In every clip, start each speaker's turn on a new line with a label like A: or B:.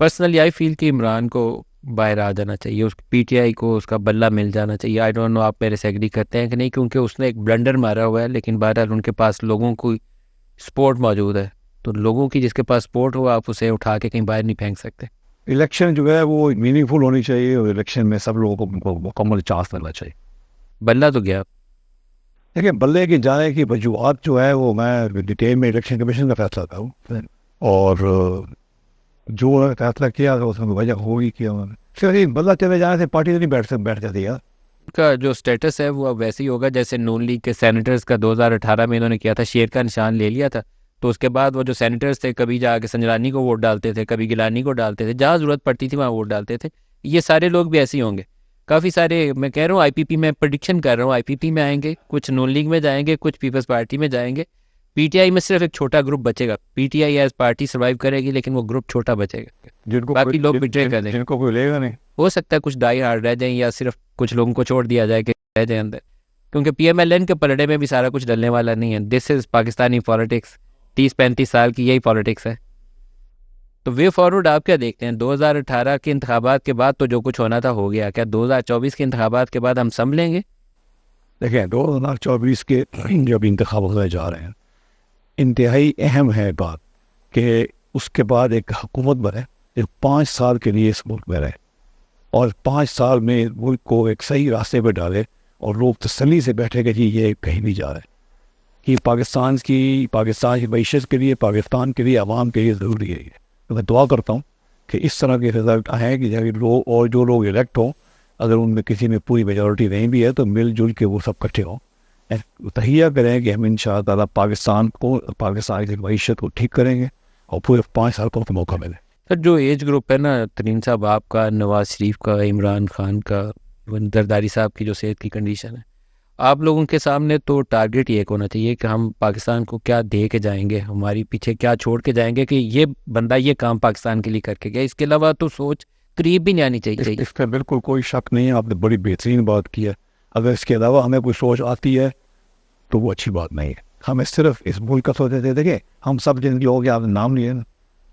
A: Personally I feel कि इमरान को बाहर आ जाना चाहिए, उस पीटीआई को उसका बल्ला मिल जाना चाहिए। आई डोंट नो आप मेरे से एग्री करते हैं कि नहीं, क्योंकि उसने एक ब्लंडर मारा हुआ है, लेकिन बहरहाल उनके पास लोगों की सपोर्ट मौजूद है। तो लोगों की जिसके पास सपोर्ट हो, आप उसे उठा के कहीं बाहर नहीं फेंक सकते।
B: इलेक्शन जो है वो मीनिंगफुल होनी चाहिए और इलेक्शन में सब लोगों को मुकम्मल चांस मिलना चाहिए।
A: बल्ला तो गया।
B: देखिए, बल्ले की जाने की वजूहत जो है वो मैं डिटेल में इलेक्शन कमीशन का फैसला था वो। और जो उन्होंने फैसला किया तो उसमें वजह होगी कि उन्होंने फिर बल्ला चले जाने से पार्टी तो नहीं बैठ जाती यार।
A: उनका जो स्टेटस है वो अब वैसे ही होगा जैसे नून लीग के सेनेटर्स का 2018 में इन्होंने किया था, शेर का निशान ले लिया था। तो उसके बाद वो जो सेनेटर्स थे, कभी जाके संजरानी को वोट डालते थे, कभी गिलानी को डालते थे, जहाँ ज़रूरत पड़ती थी वहाँ वोट डालते थे। ये सारे लोग भी ऐसे ही होंगे। काफ़ी सारे, मैं कह रहा हूँ आईपीपी में प्रेडिक्शन कर रहा हूँ, आईपीपी में आएंगे, कुछ नून लीग में जाएंगे, कुछ पीपल्स पार्टी में जाएंगे। पीटीआई में सिर्फ एक छोटा ग्रुप बचेगा। पीटीआई एज पार्टी सर्वाइव करेगी, लेकिन वो ग्रुप छोटा बचेगा, बाकी लोग बिट्रे कर देंगे।
B: जिनको कोई लेगा नहीं।
A: हो सकता है कुछ डाई हार्ड रह जाएं, या सिर्फ कुछ लोगों को छोड़ दिया जाए कि रह जाए अंदर, क्योंकि पीएमएलएन के पलड़े में भी सारा कुछ डलने वाला नहीं है। This is Pakistani politics. 30-35 साल की यही पॉलिटिक्स है। तो वे फॉरवर्ड आप क्या देखते हैं? 2018 के इंतखाबात के बाद तो जो कुछ होना था हो गया, क्या 2024 के इंतखाबात के बाद हम संभलेंगे?
B: देखें, 2024 के जब इंतखाब होने जा रहे हैं, इंतहाई अहम है बात कि उसके बाद एक हुकूमत बने जो 5 साल के लिए इस मुल्क में रहे और 5 साल में मुल्क को एक सही रास्ते पर डाले और लोग तसल्ली से बैठे कि जी ये कहीं नहीं जा रहा है। कि पाकिस्तान की मीशत के लिए, पाकिस्तान के लिए, आवाम के लिए ज़रूरी है ये। तो मैं दुआ करता हूँ कि इस तरह के रिजल्ट आएँ कि जब लोग और जो लोग इलेक्ट हों, अगर उनमें किसी में पूरी मेजॉरिटी नहीं भी है तो मिलजुल के वो सब इकट्ठे हों, तहिया करें कि हम इंशाअल्लाह पाकिस्तान की मीशत को ठीक करेंगे और पूरे 5 साल को मौका मिले।
A: सर जो एज ग्रुप है ना, तरीन साहब आपका, नवाज शरीफ का, इमरान खान का, जरदारी साहब की जो सेहत की कंडीशन है, आप लोगों के सामने तो टारगेट ये एक होना चाहिए कि हम पाकिस्तान को क्या दे के जाएंगे, हमारी पीछे क्या छोड़ के जाएंगे कि ये बंदा ये काम पाकिस्तान के लिए करके गया। इसके अलावा तो सोच करीब भी नहीं आनी चाहिए।
B: इस पर बिल्कुल कोई शक नहीं है, आपने बड़ी बेहतरीन बात की है। अगर इसके अलावा हमें कोई सोच आती है तो वो अच्छी बात नहीं है। हमें सिर्फ इस मुल्क का सोचते थे। देखिए, हम सब जिन लोगों के आपने नाम लिए ना,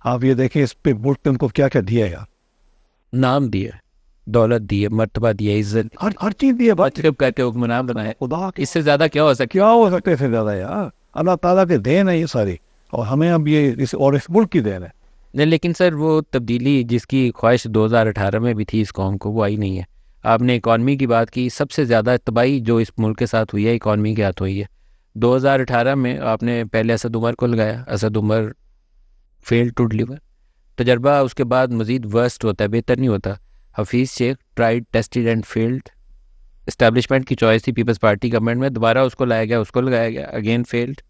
B: आप ये देखें इस पे मुल्क पे उनको क्या क्या दिया है यार।
A: नाम दिया, दौलत दी है, मर्तबा दिया, इज्जत,
B: हर चीज़ दी है भाई।
A: मतलब करके हुक्मरान बनाया।
B: खुदा के
A: इससे ज्यादा क्या हो सकता?
B: क्या हो सकते थे ज़्यादा यार। अल्लाह ताला के देन है ये सारी, और हमें अब ये इस मुल्क की देन है।
A: नहीं, लेकिन सर वो तब्दीली जिसकी ख्वाहिश 2018 में भी थी इस कौम को, वो आई नहीं है। आपने इकॉनमी की बात की, सबसे ज़्यादा तबाही जो इस मुल्क के साथ हुई है इकॉनमी के हाथ हुई है। 2018 में आपने पहले असद उमर को लगाया, Asad Umar fail to deliver. तजर्बा उसके बाद मज़ीद वर्स्ट होता है, बेहतर नहीं होता। Hafeez Shaikh tried tested and failed. Establishment की चॉइस थी पीपल्स पार्टी गवर्नमेंट में, दोबारा उसको लाया गया, उसको लगाया गया, अगेन फेल्ड।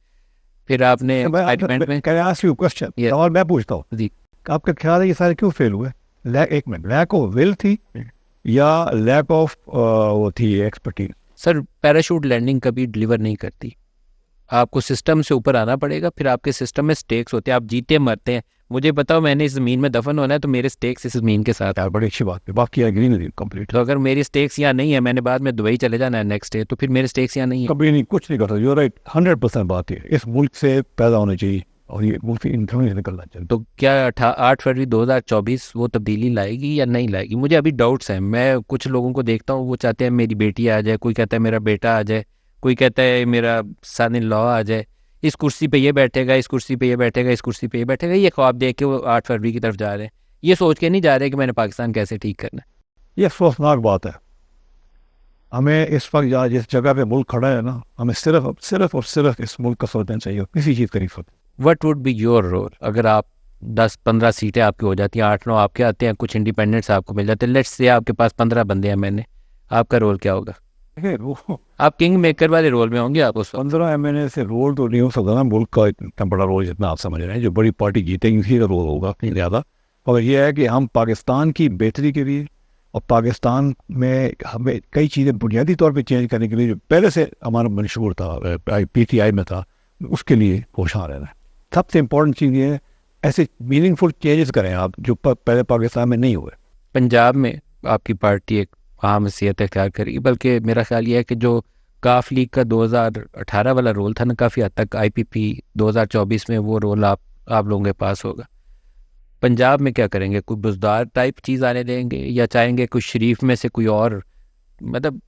A: फिर आपने पार्लियामेंट में ये
B: और मैं पूछता हूँ,
A: जी
B: आपका ख्याल है ये सारे क्यों फेल हुए? एक मिनट, लैक ऑफ विल थी या लैक ऑफ वो थी एक्सपर्टीज?
A: सर, पैराशूट लैंडिंग कभी डिलीवर नहीं करती। आपको सिस्टम से ऊपर आना पड़ेगा, फिर आपके सिस्टम में स्टेक्स होते हैं, आप जीते मरते हैं। मुझे बताओ, मैंने इस ज़मीन में दफन होना है तो मेरे स्टेक्स इस ज़मीन के साथ।
B: यार बड़ी अच्छी बात है, बाकी एग्री नहीं कंप्लीट।
A: तो अगर मेरी स्टेक्स यहाँ नहीं है, मैंने बाद में दुबई चले जाना है नेक्स्ट डे, तो फिर मेरे स्टेक्स यहाँ नहीं है।
B: कभी नहीं, कुछ नहीं कर सकते। यू राइट, 100% बात है। इस मुल्क से पैदा होना चाहिए और ये मुल्क से इंटरव्यू निकलना चाहिए।
A: तो क्या 8 फरवरी 2024 वो तब्दीली लाएगी या नहीं लाएगी? मुझे अभी डाउट्स हैं। मैं कुछ लोगों को देखता हूँ, वो चाहते हैं मेरी बेटी आ जाए, कोई कहता है मेरा बेटा आ जाए, कोई कहता है मेरा सन इन लॉ आ जाए, इस कुर्सी पे ये बैठेगा, इस कुर्सी पे ये बैठेगा, इस कुर्सी पे ये बैठेगा। ये ख्वाब देख के वो 8 फरवरी की तरफ जा रहे हैं। ये सोच के नहीं जा रहे कि मैंने पाकिस्तान कैसे ठीक करना है।
B: ये अफसोसनाक बात है। हमें इस वक्त जहाँ जिस जगह पे मुल्क खड़ा है ना, हमें सिर्फ और सिर्फ इस मुल्क का सोचना चाहिए, किसी चीज़ का नहीं सोचना।
A: What would be your role अगर आप 10-15 सीटें आपकी हो जाती हैं, 8-9 आपके आते हैं, कुछ इंडिपेंडेंट्स आपको मिल जाते हैं, लेट्स से आपके पास 15 बंदे हैं, मैंने, आपका रोल क्या होगा?
B: देखिए, वो
A: आप किंग मेकर वाले रोल में होंगे आप उस वक्त।
B: 15 MNA से रोल तो नहीं हो सकता ना मुल्क का इतना बड़ा रोल जितना आप समझ रहे हैं। जो बड़ी पार्टी जीतेगी उसी का रोल होगा ज़्यादा। और यह है कि हम पाकिस्तान की बेहतरी के लिए और पाकिस्तान में हमें कई चीज़ें बुनियादी तौर पे चेंज करने के लिए, जो पहले से हमारा मंशूर था, PTI में था, उसके लिए होशियार रहना है। सबसे इम्पोर्टेंट चीज़ ये है, ऐसे मीनिंगफुल चेंजेस करें आप जो पहले पाकिस्तान में नहीं हुए।
A: पंजाब में आपकी पार्टी एक अहम हैसियत इख्तियार करेगी, बल्कि मेरा ख्याल ये है कि जो काफ लीग का 2018 वाला रोल था ना, काफ़ी हद तक IPP 2024 में वो रोल आप लोगों के पास होगा। पंजाब में क्या करेंगे? कोई बुजदार टाइप चीज़ आने देंगे या चाहेंगे कुछ शरीफ में से कोई और? मतलब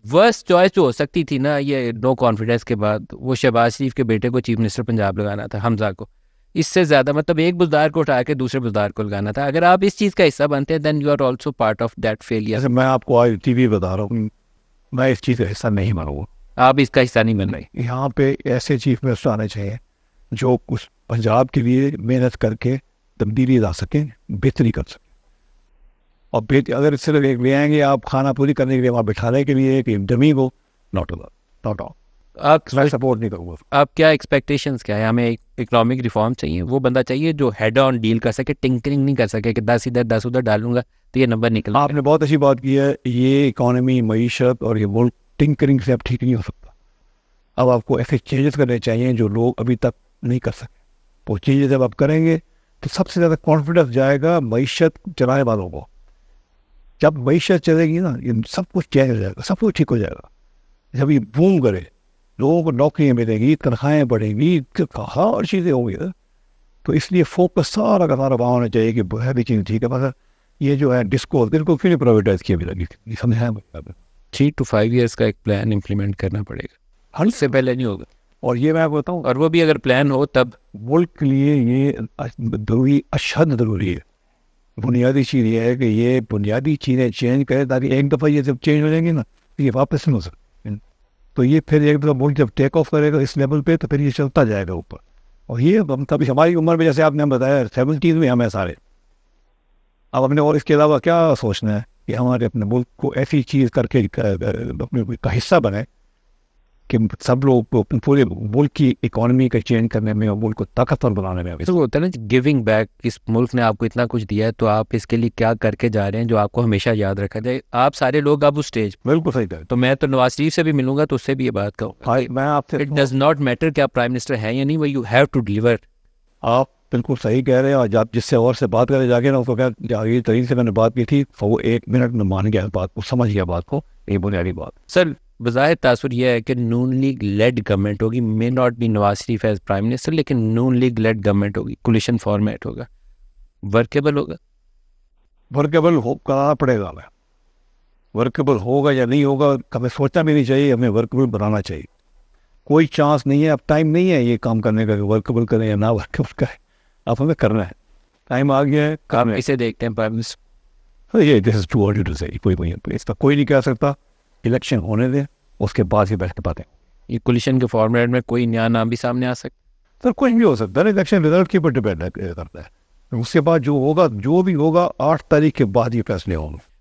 A: वर्स्ट चॉइस जो हो सकती थी ना, ये नो कॉन्फिडेंस के बाद, वो शहबाज शरीफ के बेटे को चीफ मिनिस्टर पंजाब लगाना था, हमजा को। इससे ज़्यादा मतलब एक बुजदार को उठा के दूसरे बुजदार को लगाना था। अगर आप इस चीज़ का हिस्सा बनते हैं then you are also part of that failure.
B: जैसे मैं आपको आज टीवी बता रहा हूँ, मैं इस चीज़ का हिस्सा नहीं बनूंगा।
A: आप इसका हिस्सा नहीं बन रहे।
B: यहाँ पे ऐसे चीफ मिनिस्टर आने चाहिए जो कुछ पंजाब के लिए मेहनत करके तब्दीली ला सकें, बेहतरी कर सकें। और अगर सिर्फ एक ले आएंगे आप खाना पूरी करने के लिए, वहाँ बिठाने के लिए एक डमी को, नॉट नॉट ऑल,
A: आप
B: मैं सपोर्ट नहीं करूँगा।
A: आप क्या एक्सपेक्टेशंस क्या है? हमें एक इकोनॉमिक रिफॉर्म चाहिए, वो बंदा चाहिए जो हेड ऑन डील कर सके, टिंकरिंग नहीं कर सके कि 10 इधर 10 उधर डालूंगा तो ये नंबर निकल जाएगा।
B: आपने बहुत अच्छी बात की है, ये इकोनॉमी, मईशत और ये मुल्क टिंकरिंग से अब ठीक नहीं हो सकता। अब आपको ऐसे चेंजेस करने चाहिए जो लोग अभी तक नहीं कर सके। वो चेंजेस जब आप करेंगे तो सबसे ज़्यादा कॉन्फिडेंस जाएगा मईशत चलाने वालों को। जब मईशत चलेगी ना, ये सब कुछ चेंज हो जाएगा, सब कुछ ठीक हो जाएगा। जब ये बूम करे, लोगों को नौकरियाँ मिलेंगी, तनख्वाहें बढ़ेंगी, कहाँ और चीज़ें होंगी ना। तो इसलिए फोकस सारा का सारा वहाँ होना चाहिए कि बुनियादी चीज़ ठीक है, मगर ये जो है डिस्को इनको क्यों नहीं प्राइवेटाइज किया भी लगी, समझाया मुझे।
A: 3 to 5 years का एक प्लान इम्प्लीमेंट करना पड़ेगा,
B: हर
A: इससे पहले नहीं होगा।
B: और ये मैं बताऊँ,
A: और वो भी अगर प्लान हो तब।
B: मुल्क के लिए ये जरूरी, अशद ज़रूरी है। बुनियादी चीज़ ये है कि ये बुनियादी चीज़ें चेंज करें, ताकि एक दफ़ा ये जब चेंज हो जाएंगी ना तो ये वापस नहीं हो सकती। तो ये फिर एक दफ़ा मुल्क जब टेक ऑफ करेगा इस लेवल पे, तो फिर ये चलता जाएगा ऊपर। और ये हम तभी हमारी उम्र में, जैसे आपने बताया 70s में हमें सारे, अब हमने और इसके अलावा क्या सोचना है कि हमारे अपने मुल्क को ऐसी चीज़ करके अपने का हिस्सा बने कि सब लोग को पूरे मुल्क की इकोनॉमी का चेंज करने में और मुल्क को ताकतवर बनाने में।
A: तो वो होता है ना गिविंग बैक, इस मुल्क ने आपको इतना कुछ दिया है तो आप इसके लिए क्या करके जा रहे हैं जो आपको हमेशा याद रखा जाए। आप सारे लोग अब उस स्टेज,
B: बिल्कुल सही कहा।
A: तो मैं तो नवाज शरीफ से भी मिलूंगा तो उससे भी ये बात कहूँगा,
B: हाँ, मैं आपसे
A: इट डज नॉट मैटर कि आप प्राइम मिनिस्टर हैं या नहीं, वो यू हैव टू डिलीवर।
B: आप बिल्कुल सही कह रहे हैं। और आप जिससे और से बात करें जाके ना, उसको क्या जागीर तरीन से मैंने बात की थी, तो वो 1 मिनट में मान गया बात को, समझ गया बात को, ये बुनियादी बात।
A: सर बज़ाहिर तासुर यह है कि नून लीग लेड गवर्नमेंट होगी, may not be Nawaz Sharif as prime minister, लेकिन नून लीग लेड गवर्नमेंट होगी, कोलिशन फॉर्मेट होगा, वर्केबल होगा।
B: वर्केबल हो करना पड़ेगा हमें। वर्केबल होगा या नहीं होगा हमें सोचना भी नहीं चाहिए, हमें वर्केबल बनाना चाहिए। कोई चांस नहीं है, अब टाइम नहीं है ये काम करने का, वर्केबल करें या ना वर्केबल करें, अब हमें करना है, टाइम आ गया है,
A: आप
B: काम है।
A: इसे देखते हैं प्राइम मिनिस्टर,
B: ये this is too early to say, कोई इसका कोई नहीं कह सकता। इलेक्शन होने दें, उसके बाद ही बैठ के बातें।
A: ये कोलिशन के फॉर्मेट में कोई नया नाम भी सामने आ सकता
B: सर कुछ भी हो सकता है, इलेक्शन रिजल्ट के ऊपर डिपेंड करता है। उसके बाद जो होगा, जो भी होगा 8 तारीख के बाद ये फैसले होंगे।